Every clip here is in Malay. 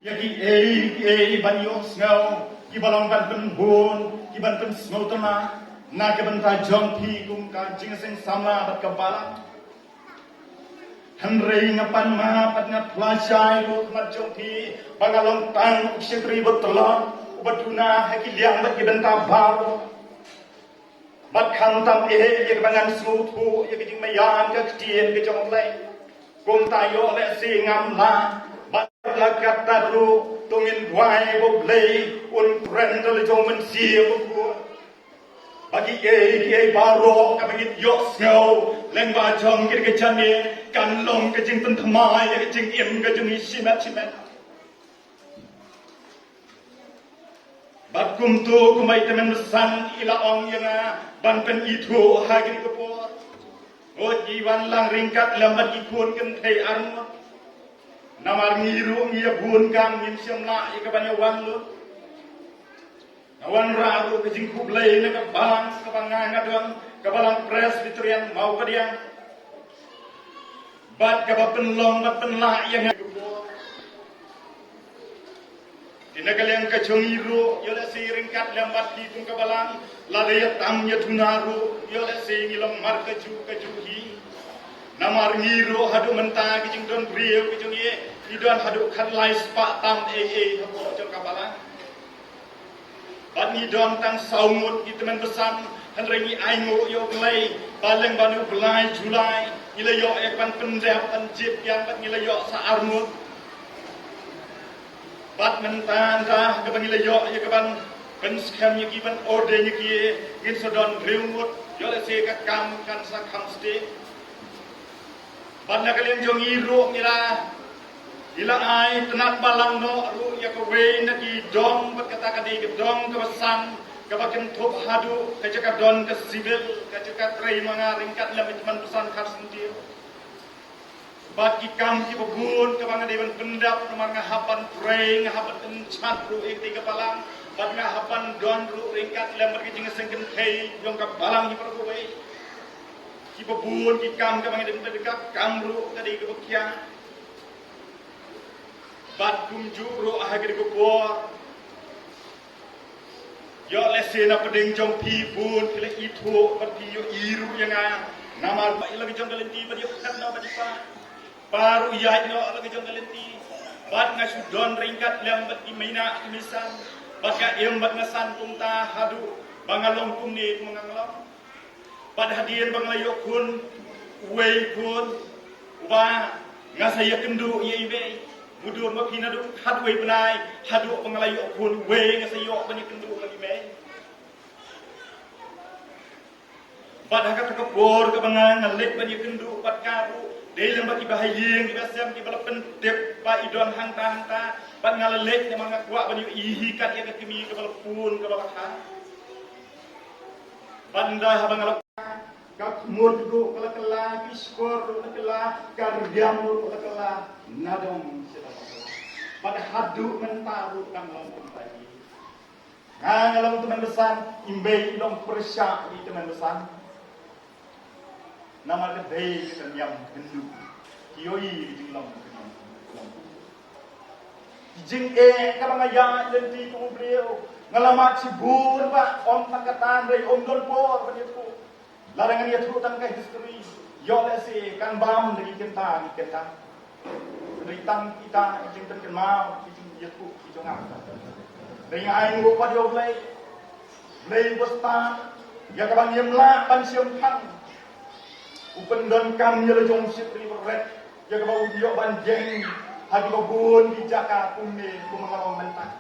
Yaki ban yo snow, kibalong ban penbun, kiban pen snow tena, na kiban ta jong pi kum ka jingseng sama bat kabalang. Henry ngapan ma pat nga plasai ro mat jong pi, bangalong tang sitri botolon, ubaduna haki liang bat kiban ta baro. Bat kham tam yak bangan snow thu, yak jing mayan ka tien ke jong lai. Kum tayo le si ngam la. Lakat taru tungin buai boblei un prendel jomen siam buku bagi ke baro kabagit yok snow lengba jong kir ke chane kan long ke jing pen thamai ke jing im ke jing simet bat kum tu kumai temen san ila ong yang ban pen itu hagin ke por o jiwan lang ringkat lambat ikun ken thei armo namar ngiru ngia bun kam ngin siamla ikabanya wan lu awan raru ke jingkub lay na kabalang kabanga ngadon kabalang presbyterian mau kadiang bat kabapen long bat penla yang tinagalang kachongiru yola si ringkat lambat di tung kabalang lalaya tamnya tunaru yola si ngilong markaju kajuhi namar ngiru hadu mentah kijing don brio kijing ye idon hadu khat lai spa tam habo jong kabalang ban idon tang saumut ki teman besan henrengi aingo yo glai baleng banu belai julai ila yo ek ban pendap ban jip yang bat ila yo sa armut bat mentan dah ke ban ila yo ya ke ban ben skam ye ki ban ode ye ki ngin sodon riumut yo le se ka kam kan sa kam ste ban na kalian jong iru mira ila ai tenat balang no ru ya ko we na ki dong bat kata kadi ke dong ke besan ke bakin thup hadu ke jaka don ke sibil ke jaka trei manga ringkat lam teman pesan khar sentir bat ki kam ki bubun ke banga dewan pendap manga hapan trei ngahapan chat ru ek tiga balang bat ngahapan don ru ringkat lam ke jing sengken thei jong ka balang hi pergo we ki bubun ki kam ke banga dewan pendap kam ru kadi ke bukya bat kumju ro ahagir ko por yo lesena pedeng jong pi bun kile itu berti yo iru yang namar ba ilagi jong galenti ba yo khatna ba dipa baru ya yo lagi jong galenti bat ngasudon ringkat lam bat imina imisan baka em bat ngasan kumta hadu bangalong kumni manganglong bat hadian banglayo kun wei kun wa ngasaya kendu ye ibe mudur ma pina du hadwe benai hadu pengalayo pun we ngasayo banyak kendu lagi me bat hakat ke bor ke bangang ngalek banyak kendu bat karu delem bagi bahayeng di basam di balapen dep ba idon hanta bat ngalalek ne manga kwa banyak ihikat ya ke kimi ke balapun ke balakha banda habang kak murdu kala biskor kala kardiam kala nadong pada hadu mentaru kan lampung tadi. Ngalang teman besan imbe long persya di teman besan. Nama kedai kan yang gendu. Kioi di long. Jing karang aya lenti ku beliau. Ngalamat sibur ba om tangkatan dari om dolpor begitu. Larangan dia tu tangkai history. Yo lesi kan bam dari kita. Ritang kita jing terkenal jing yaku jing apa dengan aing rupa dia blay bostan ya kabang yemla pan siom kan upen don kam yele jong sipri beret ya kabang udio ban jeng hadi babun di jaka kumne kumangalong mentah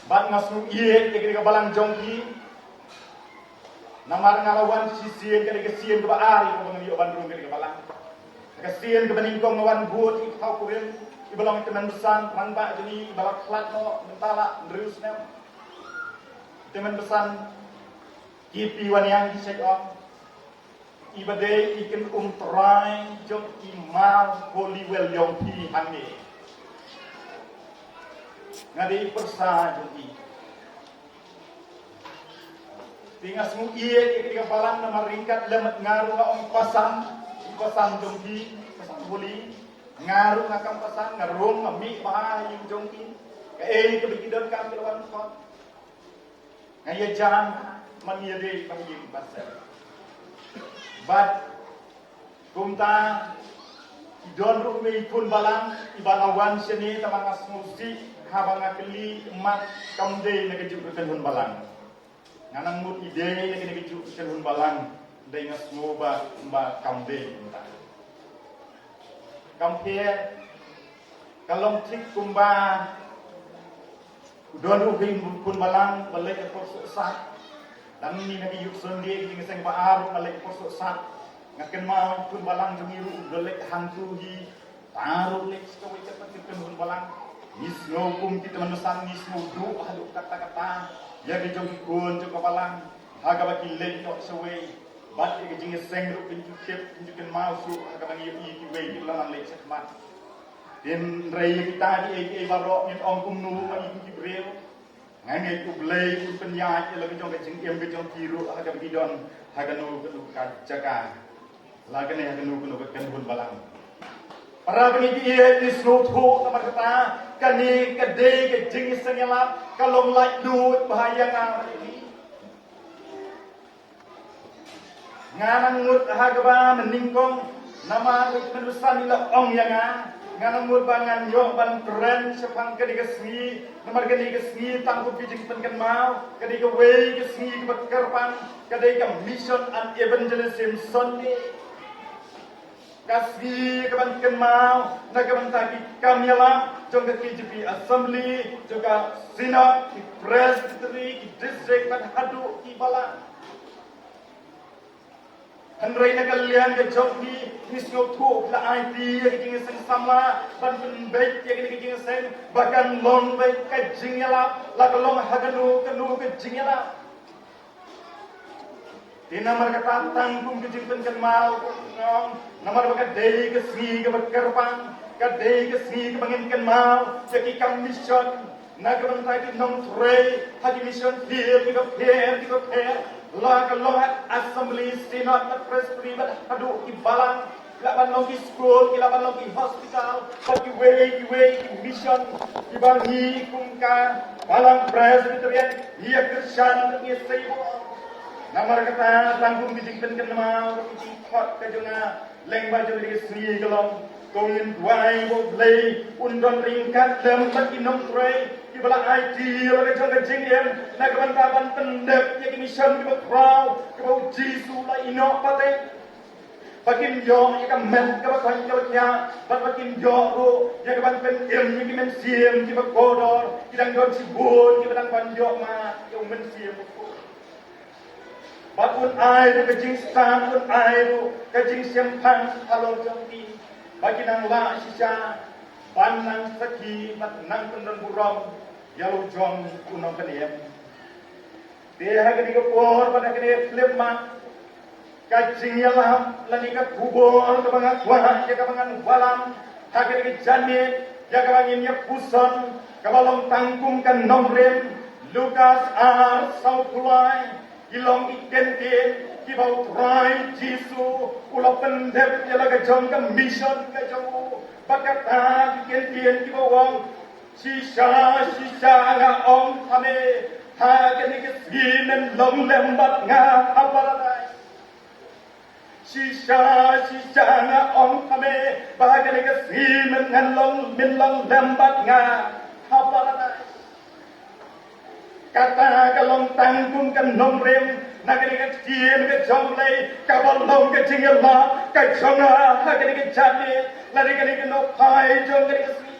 ban ngasu iye ke balang jongki namar ngalawan sisien ke gesien ke baari ko ngiyo ban rung ke balang kasihan kebaningkong ngawan buat ikau kurin ibalang teman besan manba jadi balak flat no mentala terus nem teman besan kipi wan yang disek on ibade ikan try jong imal poliwel yong pi hange ngade persa jong i tingas mu iye ketika balang nama ringkat lemet ngaruh ong pasang pasang jongki, pasang buli, ngaruh ngakam pasan ngarung ngami bah yung jongkin ke bigidon kam kelawan kon ngaya jan maniade panggil pasal bat kumta idon rumi pun balang ibanawan seni tamangas musi habang akli emak kamde nagajubkan hun balang nganang mut ide nagajubkan hun balang dai ngasmoba mba kamde kumta kampe kalong tik kumba udon rumi pun balang balik ke sat dan ni nabi yuk sendi dengan sang baar balik ke sat ngaken mau pun balang jungiru balik hantu hi taruh lek sekali cepat pun balang nisno kum kita menusan nisno du haluk kata-kata ya dijong kun cuk balang haga baki lek nok sewe bat ke jinge seng ru pinjukan mau su haga bagi yi we lalang lek sekmat den rei kita di baro min ong kum nu ma yi jibril ngai ku blei ku penyai le ke jong ke jing em ke jong kiru haga bagi don haga nu ka jaga lagane haga nu ku kan hun balang para pengidia di seluruh tempat kata kani kedai ke jingis sengelap kalau melai duit bahaya ngam ini nganang ngut hagaba meningkong nama menusan ila ong yang nganang ngut bangan yo ban keren sepang kedai ke seni nomor kedai ke seni tangku pijik penken mau kedai ke way ke seni ke bekerpan kedai ke mission and evangelism Sunday kasih kebanyakan mau nak kebanyakan kami lah jangka KJP Assembly juga Senat di Presbytery di Distrik dan hadu di bala Henry nak kalian ke joki nisgo tu la IT yang kini seng sama dan baik yang kini seng bahkan long baik kajingela la long haganu ke jingela di nomor kata tanggung kejimpen mau ngong nomor bakat dei ke sini ke berkerpang ke dei ke sini ke menginginkan mau jadi mission nak bentai di nong tray haji mission field di pair la ke lohat assembly senat ke presbytery aduh ibalang laban logi school laban logi hospital bagi way mission dibangi kumka balang presbyterian ia kersan ia seibu nomor kata tanggung dijingpen ke mau dijing khot ke jona leng baju di sini gelom kongin duai bo blei undon ringkat lem bagi nom tray di bala IT la ke jingem na ke bantaban pendep ya ke mission ke crowd ke bau jisu la ino pate bakin yo ya ke men ke bakan ke kya bakin yo ro ya ke ban pen em ya ke men siem ke kodor kidang don sibun ke badang ban yo ma ya men siem Bakun air kejing stan pun air kejing sempang kalau jompi bagi nang la sisa panang seki nang pendon burong yalu jong kunong keniem dia hagi dikepor pada kene flip mak kajing yalam lani ka kubor ke bangan kuah ya ke bangan walang hagi dikejane ya ke banginnya puson kabalong tangkum kan nomrem Lukas R. Sautulai ilong ikenten kibau try Jisu ulah pendep jala kajong ke mission kajong bakata ikenten kibau wong sisa nga ong kame ha kene ke sinen long lembat nga aparadai sisa nga ong kame ba kene ke sinen ngan long min long lembat nga aparadai kata kalong tanggung kan nomrem nagari ka tien ka jonglay kabalong ka jingela ka jonga hagari ka jane lari ka no pai jongari ka si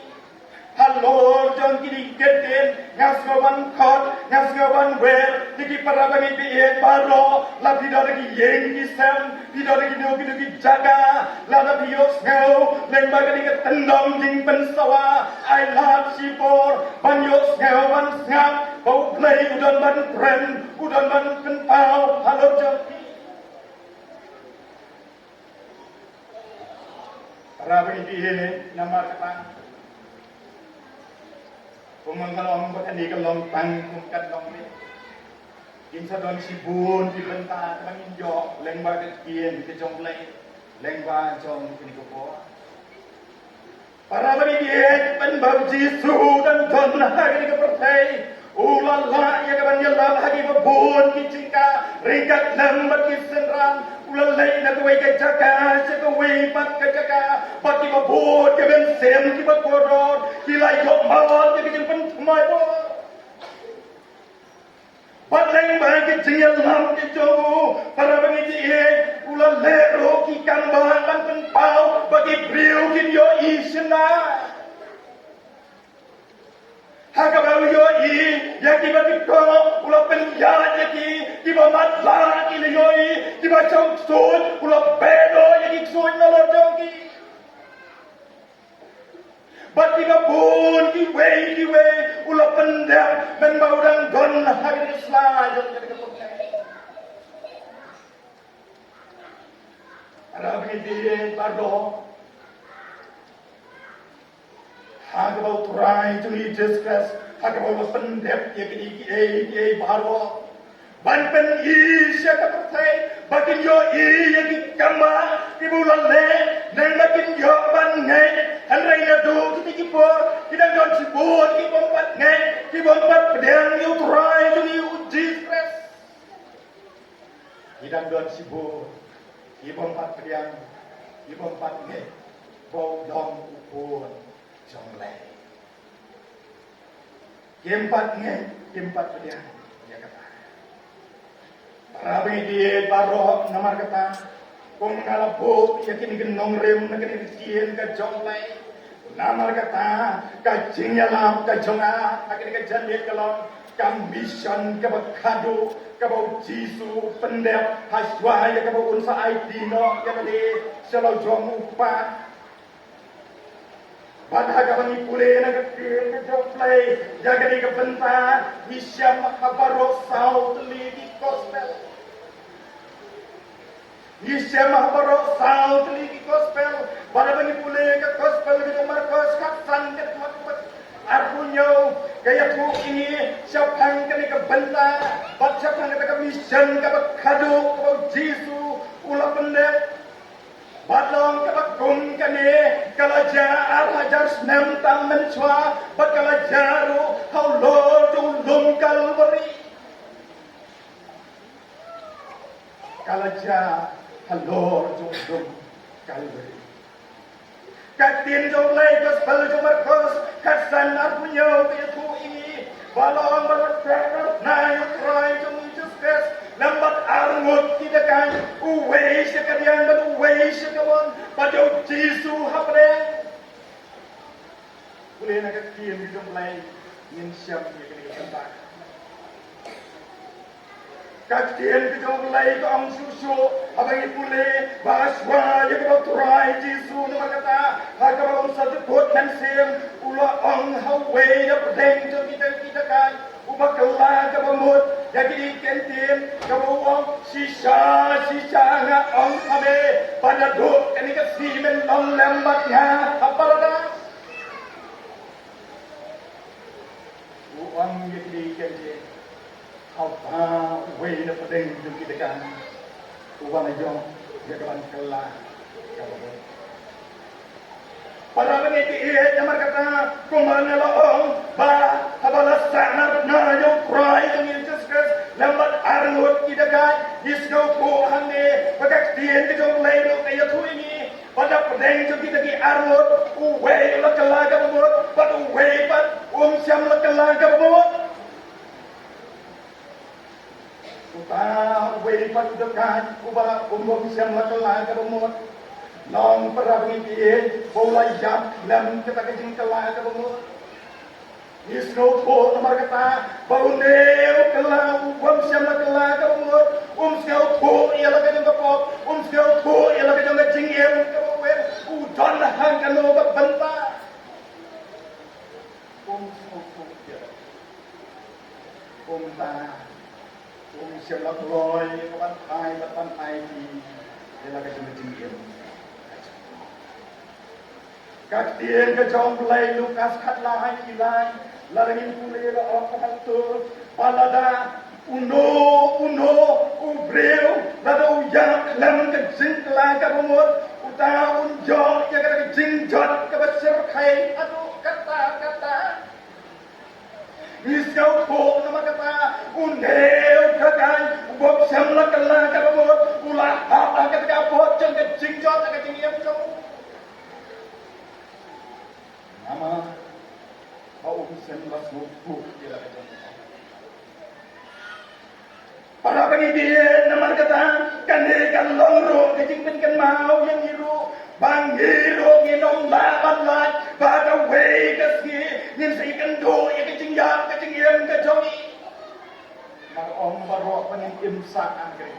halor jong kini geden ngasgawan khot ngasgawan wer diki para bagi biye baro la bidor ki yeng ki sam bidor ki no ki jaga la na bios ngau leng bagi ka tendong jing pensawa I love sipor banyos ngau ban ngap bau play udan ban kren udan ban kentau halor jong para bagi biye nama kata Pemangkalong buat andi kalong tangkungkan long ni. Insa don sibun di benta mangin jo lengba ke kien ke jong play lengba jong kini ko. para bangit penbau Jisu dan Tuhan hari kepercayai ulala ya kaban yalam hagi babun kicingka ringkat lambat kisenran ulalai na kuway kajaka sa kuway pat kajaka pati babun kaban sem kibat korod kilay yok mawat kaban pentumay po patlang bagi jingal lam kijogu para bangit ulalai roki kambang kan penpau bagi priu kin yo isna Hagabau yo yaki bagi ko ulah penjara yaki tiba matla kini yo tiba cangsun ulah pedo yaki sun nolodogi bati kabun kiwe ulah pendam dan baudang don hari Islam jadi kepunyai Arab ini bardo Hagabau turai tuli discuss hagabau pendep ya kini baru ban pen isya kapertai bakin yo ya ki kama ibulan le nang bakin yo ban ngai hanrai na do kita kipor kita don sibut ki bompat ngai ki bompat pedang yo turai tuli discuss kita don sibut ki bompat pedang ki bompat ngai bau dong upur Jonglai. Keempat dia kata. Para bangit baru namar kata. Kung ngalabot yakin genong rem nakini disian ka jonglai. Namar kata kajing yalam ka jonga nakini ka jandet kalong kambisyon ka bakado ka bau Jisu pendep haswa ya ka bau unsa aidino ya kali selaw jong upa Pada kami pulih nak kiri joplay jaga di kebenta Isyam habarok saut lagi gospel Isyam habarok saut lagi gospel pada kami pulih ke gospel di Markus katsan ke tuat arpunyo gaya tu ini siapang kami kebenta baca pang kita mission ke kado ke Jisu ulah pendek Badlong kabagong kani kalajar hajar senam tang menswa bakalajaru haulo tulung kalbari kalajar haulo tulung kalbari katin jonglai gospel jomarkos kasan arpunyo itu ini balong balong na yukrai jong justes lambat arngut kita kan uwei sekalian dan uwei sekawan pada Jisu hapre boleh nak kian di jomlai ingin siap dia kena kesentak kakian di jomlai ke ang susu abang boleh bahaswa yang kau turai Jisu nama kata hagabang satu kot dan sem ulah ang hawai dan pedeng kita kan ubah kelah kabamut jadi kentin kabawang sisa nga ang kami pada duk kani kasimen ang lambatnya apa rada uang jadi kentin apa way na pedeng yung kita kan uang aja jagaban kelah kabamut para bangiti jamar kata kumana laong ba habala sanar na yung cry ng Jesus Christ lambat arngot kidagan isgaw po hande pagkaktiyan kitong laylo kayo tuwingi pada pedeng yung kitagi arngot uway lakalaga bumot pat uway pat siyam lakalaga bumot uway pat udagan ubala siyam lakalaga bumot Nong para bangiti bola yap lam kita kajing kala ka mo Isno po namar kata bauneu kala siam la kala ka mo skel po ia la kajing ko skel po ia la kajing jingem ka wen udan hang kano ka banta so ya siam la loy ka ban thai di ia la kajing jingem Kaktian ke jomblai Lukas katlah ilai larangin pulih la kahantu balada ubreu lada uyang lam ke jingkla ka bumut tahun jauh ya kata jinjot ke besar kai aduh kata Isau po nama kata undeu kakan bob samla kala kata bob ulah apa kata kapot jeng ke jinjot ke jingiam jong nama bau senlas buku kira kata para pengibian nama kata kandekan longro kejingpen kan mau yang hiru bang hiru nginom lapan laj baga wei kasih nin say kando ya kejingyam kejingyam kejongi mar om barok pengin imsak angkri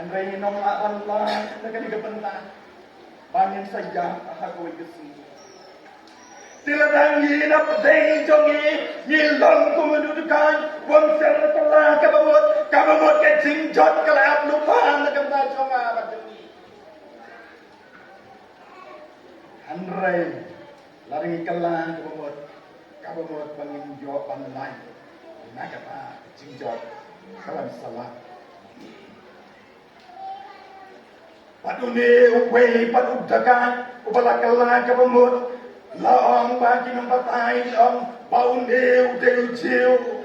andai nginom lapan laj naga digepentah bangin saja ahakoi kesih Tiladang na pedeng jongi Yilong kumendudukan Wamsel telah kabamot ke jingjot kelap lupa Nagamda jonga bademi Andrei Laringi kelang kabamot bangin jo panlai Nagapa jingjot kalam salah Padune uwe padudakan Ubala kelang kabamot Laong bagi nampatai laong bau neu deu jiu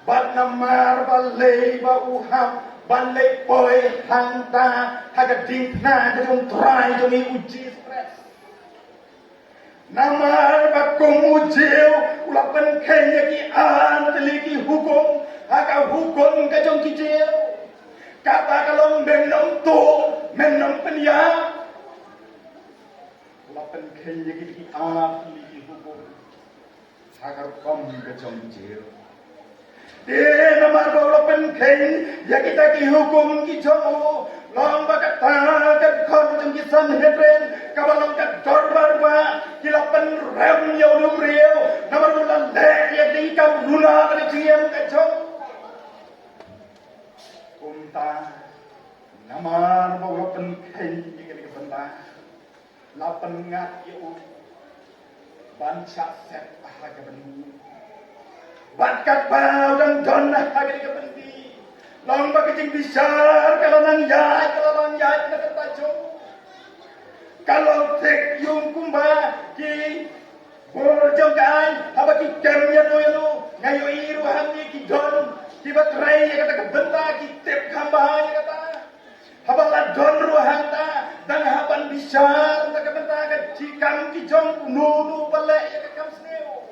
bat namar balai bau ham balai poi hanta haga dingna jom try jom uji stres namar bakung ujiu ulapan kaya ki an teliki hukum haga hukum ka jom kijil kata kalau menom tu menom penyam lapan kaya kita ahli hukum agar kom kejong jil. Dia nama lapan kaya ya kita ki hukum kijong long bakat takat kon jong kisan hedren kabalong kat dorbar ba kilapan rem yaudum riau nama bulan le ya dikam luna kali jiam kejong umta nama lapan kaya kita kepentah lapan ngat iu banca set ahaga bendi batkat bau dan don ahaga bendi long bakicing bisar kalau nang yai na katajo kalau tek yung kumba ki borjong kai haba ki kemya no ngayo iru hamni ki don ki batrai ya kata benda ki tep khamba ya kata Habalah don ruhanta dan haban bisar tak kebentakan jikam kijong nunu balai ya kekam sneo.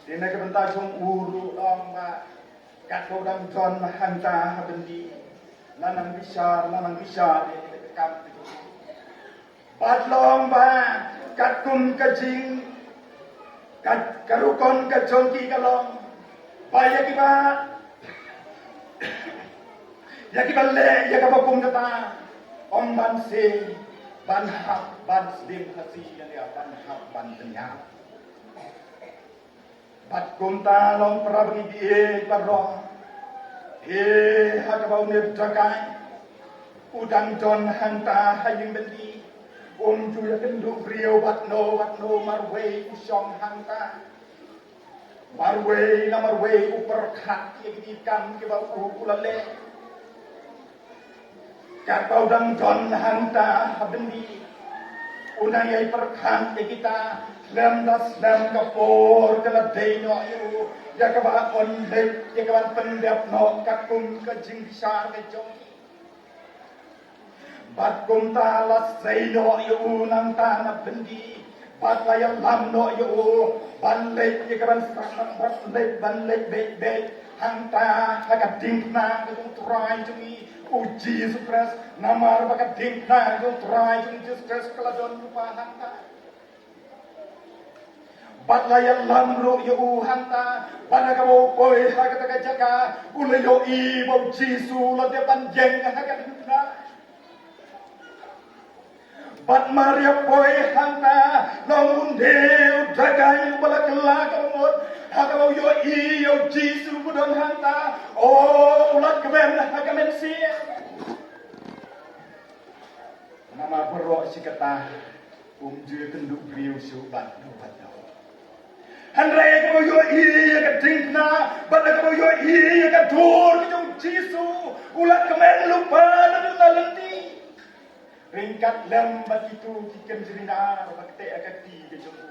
Dina kebentakan uru lamba kato dan don hanta habendi lanang bisar ya kekam bat lomba katkun kajing karukon kajongki kalong baya kiba ya kiballe ya kabakum kata om ban se ban hak ban sdim hasi ya ban hak ban tenya bat kumta long prabri die parro hakabau ne drakai udang don hanta haying bendi ju ya kendu brio bat no marwei usong hanta marwei na marwei uperkhat ya gikan kibau ulale Kakau dan don hanta habendi unang yai perkan kita lam kapor kala deino iu ya kaba on le ya kaba pendap no kakum kajing bisar ke jong bat kum ta las deino iu nang ta na bendi bat layang lam no iu ban le ya kaba sakang ban le be hanta haga dingna ke trai jungi uji stres namar bakat dingna ke trai jungi stres kala don lupa hanta bat layang lamro yu hanta bana kabo poi haga taka jaka ulayo i bob jisu la depan jeng haga dingna bat maria poi hanta longunde udagai balak lakamot Hakau yo i yo jisu budon hanta oh ulat kemen hakamen si nama berok si kata je kenduk beliau subat no batau handrai kau yo i ya kadingna bada kau yo i ya kadur yo jisu ulat kemen lupa dan lalenti ringkat lem begitu kikan jerina bakte akati ke jumpu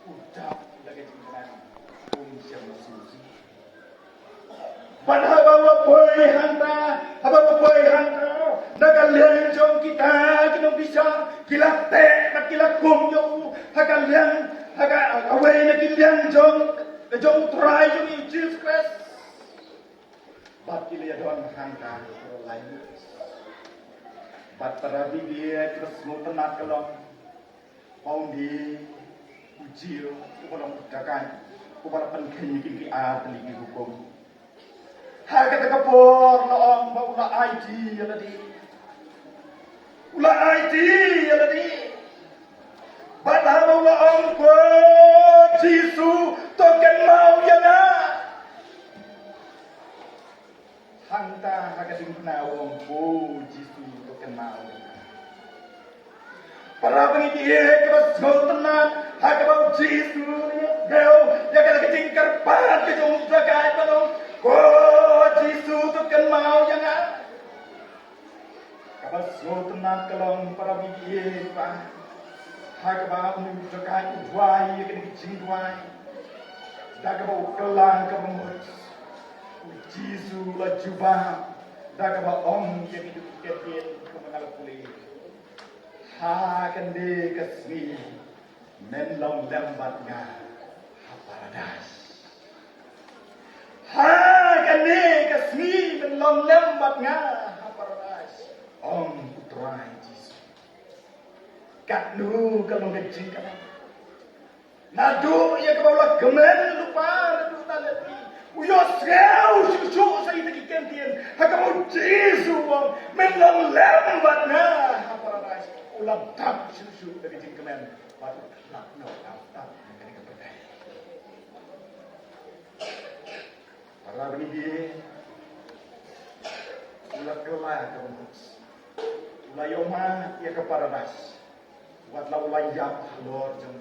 udah lagi jumpa siapa susi Padahal boy hanta nagalian jom kita kino bisa kilak te nak kilak kum yo hagalian haga away na kilian jom try jom Jesus Christ bat kilia don hanta lain bat terabi dia terus mau tenat kelong mau di ujil ukolong dakan ukol pengen kiki atli hukum harga tekapor noong maula IT ya tadi. Ula IT ya tadi. Badha maula ong ko Jisu token mau ya na. Hanta harga dimpna ong ko Jisu token mau. Para pengikihe keras tenan harga mau Jisu geo ya kada ketingkar pat ke jong jagai panong ko Jisu token mau ya na. Kapag tenan kalong para biye pa hagaba unu jagai uwai ya kada jingwai dagaba ukelang kabamut Jisu la juba dagaba om ya hidup ketien kemenal pulih ha kande kasmi men long lembat nga ha paradise ha kande kasmi men long lembat nga ha paradise om putrai Jisu kat nu kalong kecing kan nadu ya kabawla gemen lupa nadu talati uyo sreu shushu sa itaki kentien ha kamu Jisu men long lembat nga ha paradise ulam tap susu dari jingkemen patut nak no tap kena kepercaya para bini ulat kelai kemudian ulai yoma ia ke paradise buatlah ulai jam lor jam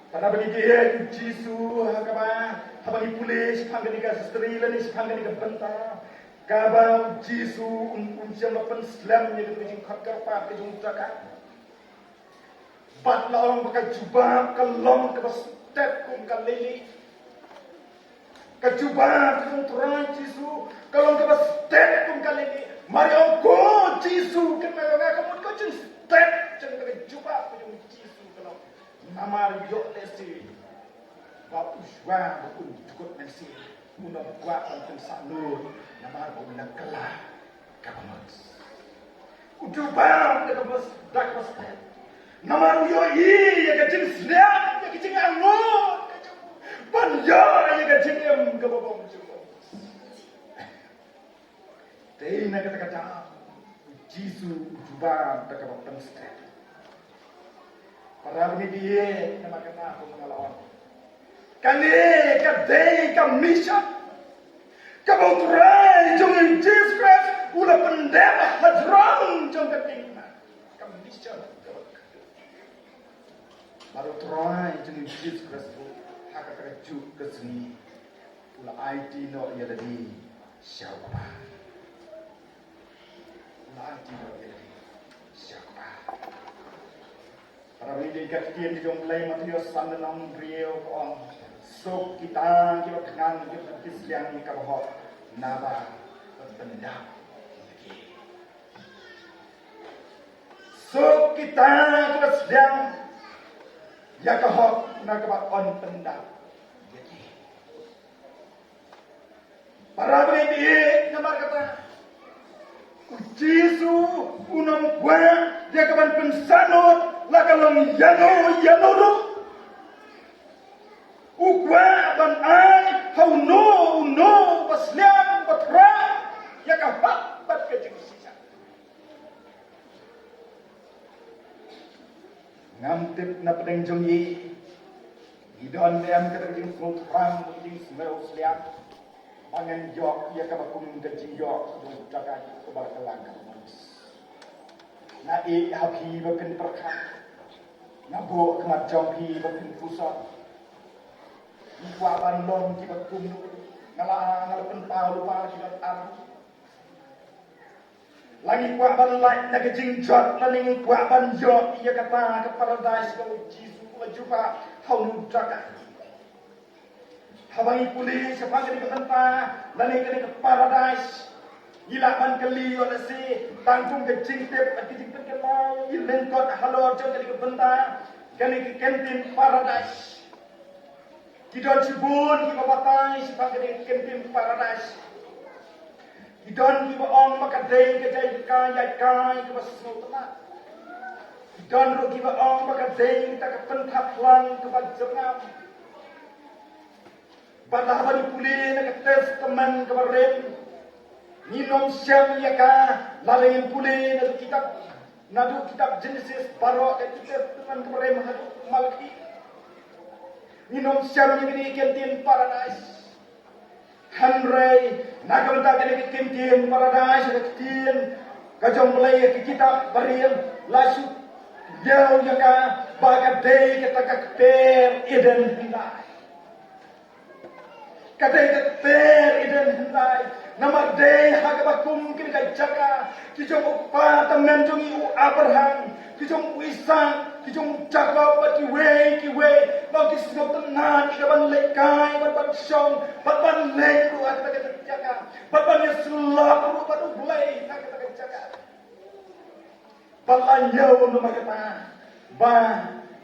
para bini dia Jisu hakaba habang ipulis pangani ka istri lanis pangani ka benta Kabang Jisu siya mapan Islam niya kung yung kakarpa kayong utaka. Ba't na orang makajubah kalong kabastep kung kalili. Kajubah kung turan Jisu kalong kabastep kung kalili. Mariong ko Jisu kaya nga kamot ko yung step dyan kajubah kayong Jisu kalong. Namar yuk lesi. Bapuswa bakun dukot nasi. Muna buat tentang sanur nama bau nakala kamat udubang dekat mas nama yo ya kecil siap ya kecil angot banjo ya kecil yang kababong teh nak kata Jisu udubang dekat mas para ini dia nama kena aku mengalami kali kadai kamisha kabauturai jong Jesus Christ ula pendema hadron jong katingna kamisha baru turai jong Jesus Christ haka kerju keseni ula IT no ya tadi siapa ula IT no ya tadi siapa para ini katian di jong mulai Matius sandanang beliau on so kita dengan Islam ni kabah naba benda so kita sedang ya kahok na kabah on benda para bini namar kata Jisu unang buah dia kapan pensanot lakalang yano Ukwa ban ai hau no pasliam patra ya ka bat ke jeng sisa ngamtip na pedeng jong yi idon dem ka jeng protram jeng smel sliam pangan jok ya ka bakum ke jeng jok do jaga ko bar kalang na e hapi baken perkha na bo kemat jong pi baken pusat Iwa ban long ki bakum ngalapan pa lupa kita arah. Lagi kuat ban lain nak jingjot, lagi kuat ban jot, ia kata ke paradise kalau Yesus kalau jumpa haunu jaga. Habangi pulih sepang ke tempat, lagi ke paradise. Gila ban keli oleh si tanggung ke jingtip, jingtip ke lau, ilengkot halor jom ke benda, ke kantin paradise. Kidon cibun, kita batai, sepang ke kantin paradise. Kidon kita ong makadai ke jai kai ke basu temat. Kidon ru kita ong makadai kita ke pentap lang ke bajengam. Balah bani pulih ke testament ke barem. Minum siam ya ka lalai pulih nadu kitab Genesis Barok dan testament ke barem Malaki. Minum siam yang ini kantin paradise. Hanrei nagamta kene kintin paradise kintin kajong mulai ke kitab baril lasu jauh jaka bagat day kita per Eden hindai kadai per Eden hindai namar day hagabakum kini jaka kijong upa tamen jongi u Abraham kijong Ishak kijong Jacob kiwe bang kisno tenan ikaban lekai ban syong ban leku kita jaga ban Yesulah ban ulai kita jaga ban lanjau nama kita ba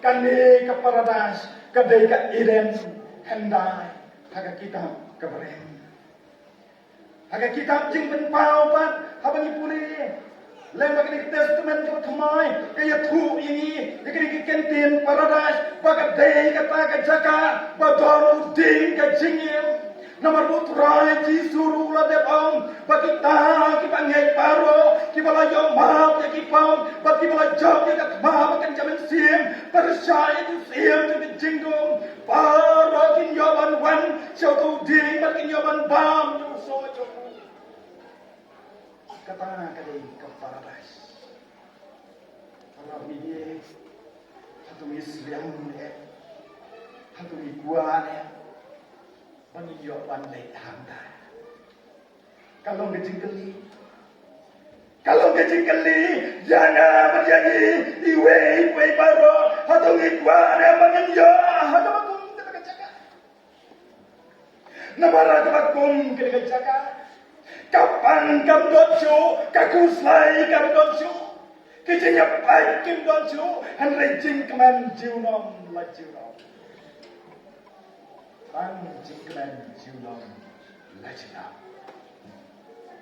kane ke paradise kadai ke Eden hendai haga kita ke berem haga kita jing ben pau ban habang ipuli lembag ni testament ko thamai kaya thu ini ikri kantin paradise bagat day kata ka jaga badon ding ka jingim nomor putra ji suru la de bang bagi ta ki bangai paro ki bala yo ma ki pam bagi bala job ki ka ma kan jaman sim percaya tu sim tu jingdom paro kin yo ban wan so tu ding bagi yo ban bam tu so jo kata kadai ke paradise. Kalau dia satu Islam ni, satu gua ni, bani yo pandai hantar. Kalau ngejengkeli, jangan berjanji iwe baro, satu gua ni bani yo, satu bakum kita kerjakan. Namara bakum kita kerjakan. Kapan kam donchu, kakuslai kam donchu, kijenya pai kim donchu, han rejing keman jiunom la jiunom. Han rejing keman jiunom la jiunom.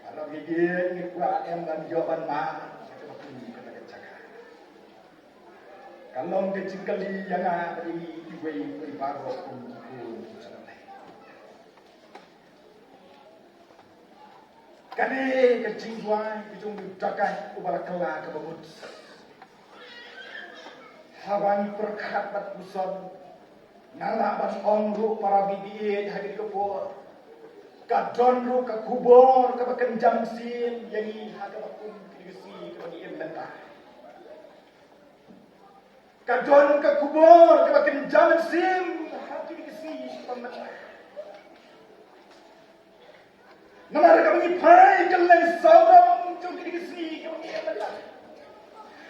Kalau gigi ngikuat yang dan jawaban ma, kita jaga. Kalau kecil kali yang ada di ibu baru pun kani kecing tuai kecung dakai ubala kela kebabut hawan perkat bat puson nalaban ongru para bibi hadir kepor kadon ru ke kubur ke kenjam sin yangi hagabakum kigesi ke bagi emlenta kadon ke kubur ke kenjam sin hadir kigesi pementa namara kami pai keleng saudam jom kini kesi kami emela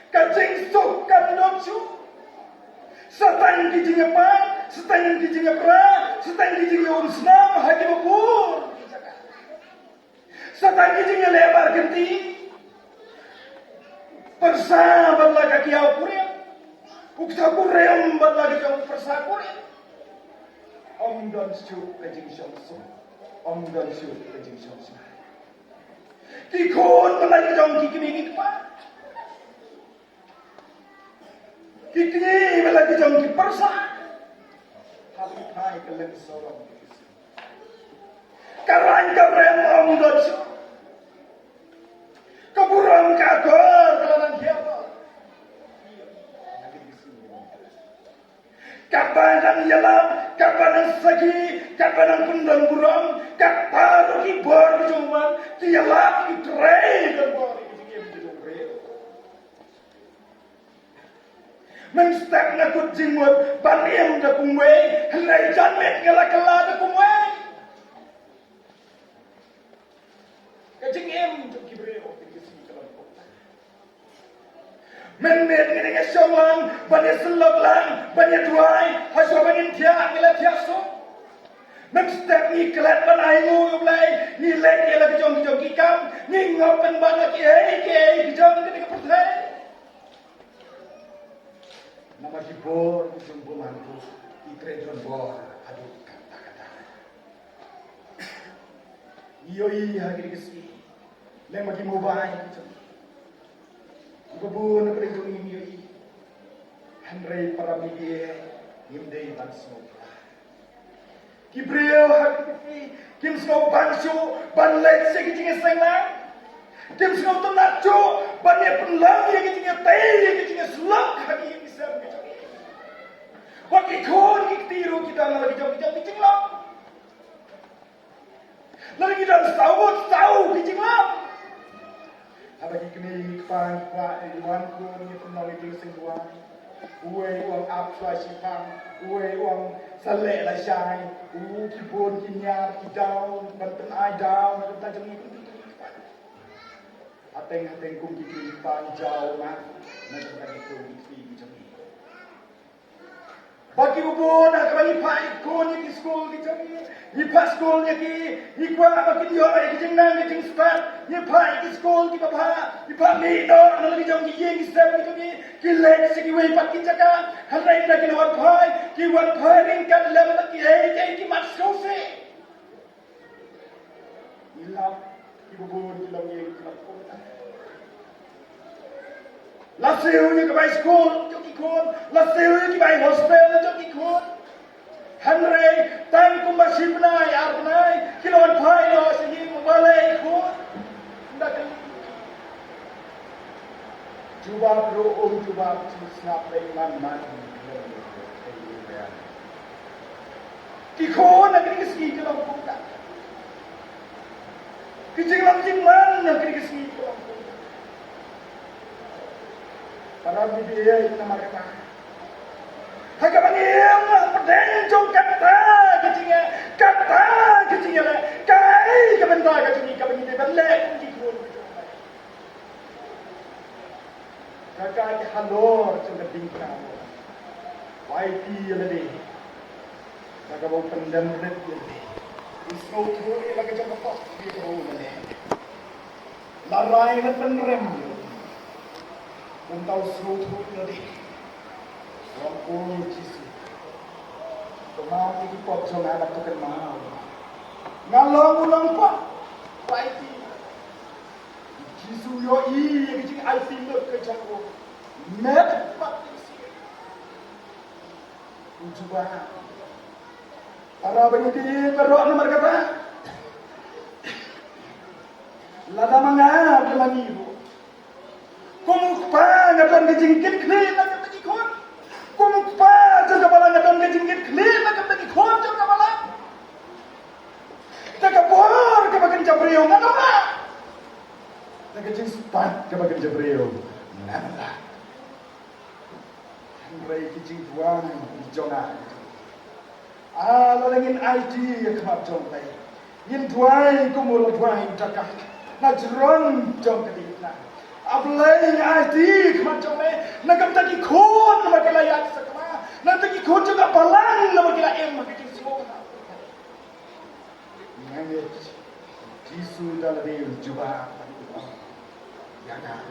kacing sukan docu setang kijing apa setang kijing apa setang kijing unsnam hagi bapur setang kijing lebar genti persa badla kaki au kurem ukta kurem badla kaki persa kurem om don su kajing syamsu om dan syur kejing syamsu kikon malai jong kikini pa kikini malai jong kipersa hari hai keleng sorong karan karem om dan syur keburam kagor kelanan hiapa kapan yalam, kapan sagi, kapan pundan buram, kapan kibor cuman tialap kitray dan bor menstek ngakut jingwat baniem da kumwe, henai janmet ngala kala da kumwe. men ngene songlang bani selok lang bani duai haso bani tia ngela tia so men step ni kelat ban ai ngu blai ni le ni la jong ki kam ni ngop ban ban ki ki jong ni ka perthai nama ki bor ki jong bo mantu ki trejon bor adu kata yoi hagi kesi leng magi mobile Babu na pala yung inyo Henry Paramigye Himday Banso Kibreo Hakiti Kim Snow Banso Banlet sa kitinga sanglang Kim Snow Tonacho Banya Punlang Yang kitinga tay Yang kitinga sulak Hagi yung isang kitinga Wag ikon Kikitiro kita nga lagi jam kiting lang Lagi jam Saw kiting lang Abagi kini pang kwa iwan ko ni penoli di singwa uwe uang apswa sipang uwe uang sale la shai kibon kinyar kidau banten ai dau kita jeng ateng kum kiki pang jauh mah na kita kum kiki jeng bagi ubon nak bagi pai ko ni di school di jeng ni pas school ni ki ni kwa bagi dia ai jeng nang ni jeng start ni pai di school ki bapa ni pa ni no na lagi jong ki yeng step ni ki lek si ki wei pat ki jaka hanai na ki wan pai ring kan le ma ki ei ki mat so se ilap ki ubon ki lam yeng ki mat ko la seu ni ka bai school jong ki kon la seu ni ki bai hostel jong ki kon Henry tang ko masibnai arnai kilon pai no sini malai ko ndakan jubab ro jubab snap man ki ko na kini ski kilon ko ta ki jing man na kini ski kilon ko para bibiya na marka Hagabaniam pedeng jong kata kecingnya le kai kabenta kecing kabeni de belek ki kun kakak halor jong bingka YP le de kakak bau pendam net de isno tu lagi jong kok di bau le larai le penrem untau sno tu le de Wong Jisu. Kemau iki pot so nganak to kemau. Ngalong ulang pa. Waiti. Jisu yo i iki jing ai tin ke jango. Met pat isi. Ujuba. Para beniti berdoa nomor kata. Lada mangap lemani ibu. Kumukpa ngaton kejingkit klin na kejikon. Kumpa jaga balang ngadon ngejingit klin na kapagi kon jaga balang. Jaga bor kabagan jabreo ngadon na. Jaga jing spat kabagan jabreo ngadon na. Henry kijing tuan jona. Lalangin ID kamap jong tay. Yin tuan kumul tuan jaga. Najron jong kadikna. Ablay ID kamap jong tay. Nagam tagi kon na magilayat sa kama. Nagtagi kon juga balang na magilaim magiting semua. Ngangit Jisu dalari juba yaga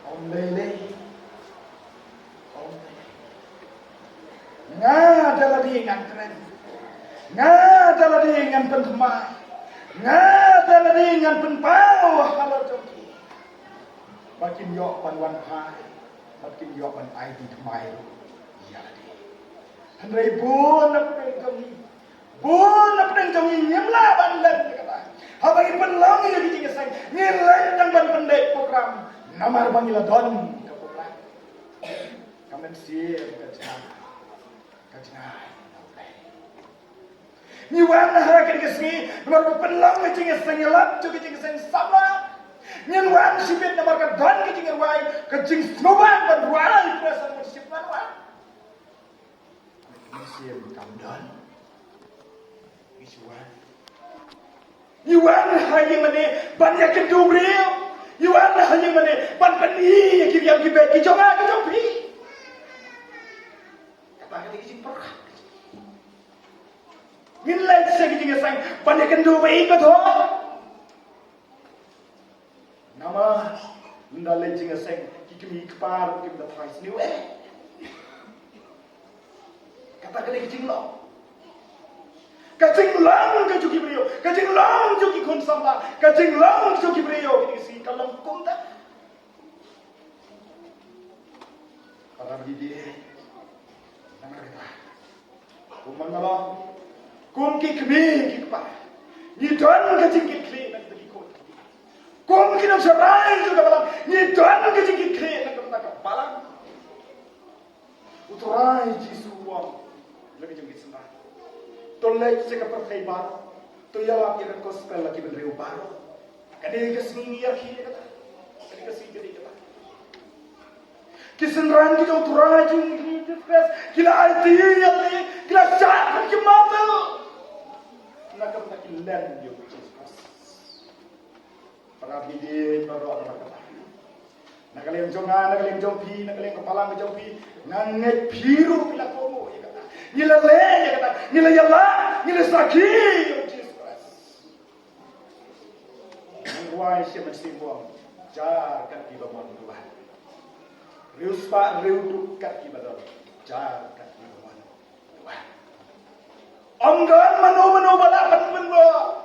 Om lele nga dalari ngan keren nga dalari ngan penthmai nga dalari ngan penpau halo joki makin yok panwan pai makin yok pan ai di thmai ya di Henry bun na pengjongi bun na pengjongi nyemla ban len kata habai penlang ya di sang nilai tang ban pendek program namar bangila don ke program kamen siap kajna ni wana ha kan kesni nomor penlang ke sang ngelap jo ke sang sama nyen wan sibet nomor ka don ke wai ke jing snoban ban wai presen sip ban wa siap kam don Iwan hai mane banyak kedubrio Yuan hanya mana pan pani yang kiri yang kibet kijonga kijopi. Kata kata kijing perkah. Nilai sekijing sang pan kendu baik betul. Nama nilai jing sang kikimi kepar kim dah thai sini kata kata kijing lo. Kajing lang kajuki brio, kajing lang juki kun samba, kajing lang juki brio ini si kalam kumda. Para bidi, nama kita, kumang nalo, kum kikmi kikpa, ni don kajing kikli nak bagi kun, kum kinam serai juga balang, ni don kajing kikli nak bagi balang, uturai jisu wam, lagi jengkit sembah. Tolak seka perkai baru, tu yang kita gospel lagi berdiri baru. Kadang kesini ya kita, kadang kesini jadi kita. Kisenran kita uturaj ini terus, kita arti yang ni, kita cakap kemana? Nak kita kilen dia Kristus. Para bidi baru ada kata. Nak kalian jongan, nak kalian jompi, nak kalian kepala menjompi, nganget biru bila komo. Nila le ya kata, nila yalla, nila saki Jesus Christ. Why she must be born? Jar kat di bawah Tuhan. Rius pak riu tu kat di bawah. Jar kat di bawah Tuhan. Onggan mano balapan benwa.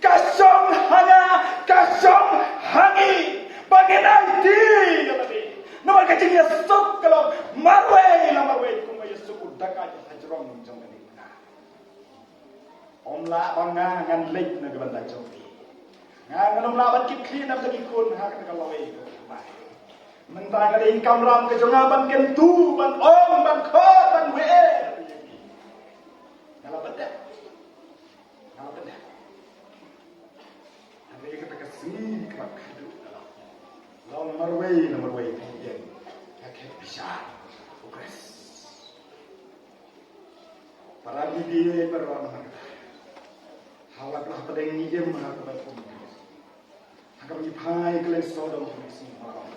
Kasong hanga, kasong hangi. Bagenai di namanya. Nama kecil ya sok kalau marway kumai sok udah Rong trong cái này ông lạ bằng ngan lịch là cái vấn đề trong thì ngan ông lạ bắt kịp khi năm giờ đi khôn ha cái loi mình ta cái đấy cầm ram cái trong ban ken tu ban ôm ban khó ban huệ là vấn đề anh ấy cái cái gì cái mặt cái đó là marway cái cái bisa progress. Para bidi berwarna halaklah pada yang nyijem hakabal komunis hakab nyipai kelen sodom polisi malam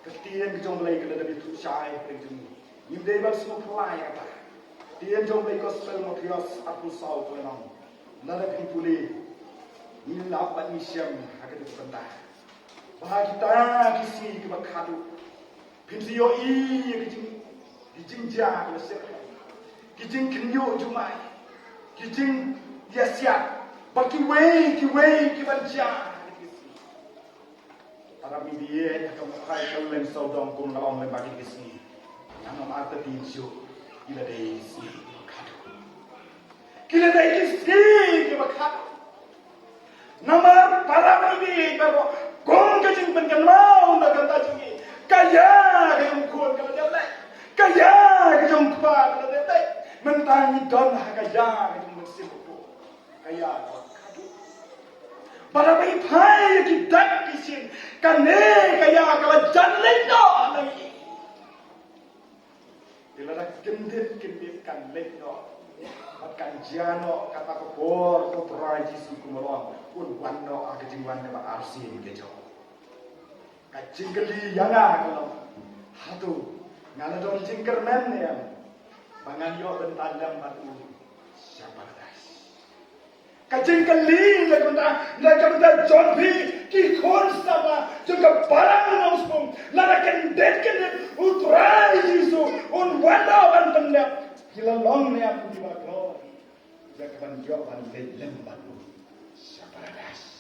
ketian kejomblai kelen dari tushai perjuni nyimdei bal semua pelai kata tian jomblai gospel motrios aku sau tuenong nada pipuli nilap bat misyam hakab pentah bah kita kisi kebakadu pinsio i kijingja kelesir kijing kenyo jumai, kijing dia siap, bagi way kibanja. Para media yang kai kalen saudong kum lawan le bagi kisi, yang mata tinju, kila dei si kadu, kila dei kisi kibakadu. Nama para media kalau kong kijing penkenau nak kata jingi, kaya yang kun kalau dia lek, kaya kijong kuat kalau dia lek. Mentani don hakaya itu mesti buku kaya kadu para mai pai kita kisin kane kaya kalau janlek no lagi dilarang kendit kan lek no makan jano kata kebor putra Yesus kumolong pun wano agajingwan kata arsin kejo kajingkeli yana kalau hatu ngala don jingkermen ya Pangan yo bentandam batu siapa das. Kajing kali lagunta John P. Ki sama juga barang nausum larakan detken utrai Yesu un wanda ban pendap kila long ne aku di glory. Jakaban yo ban lem batu siapa das.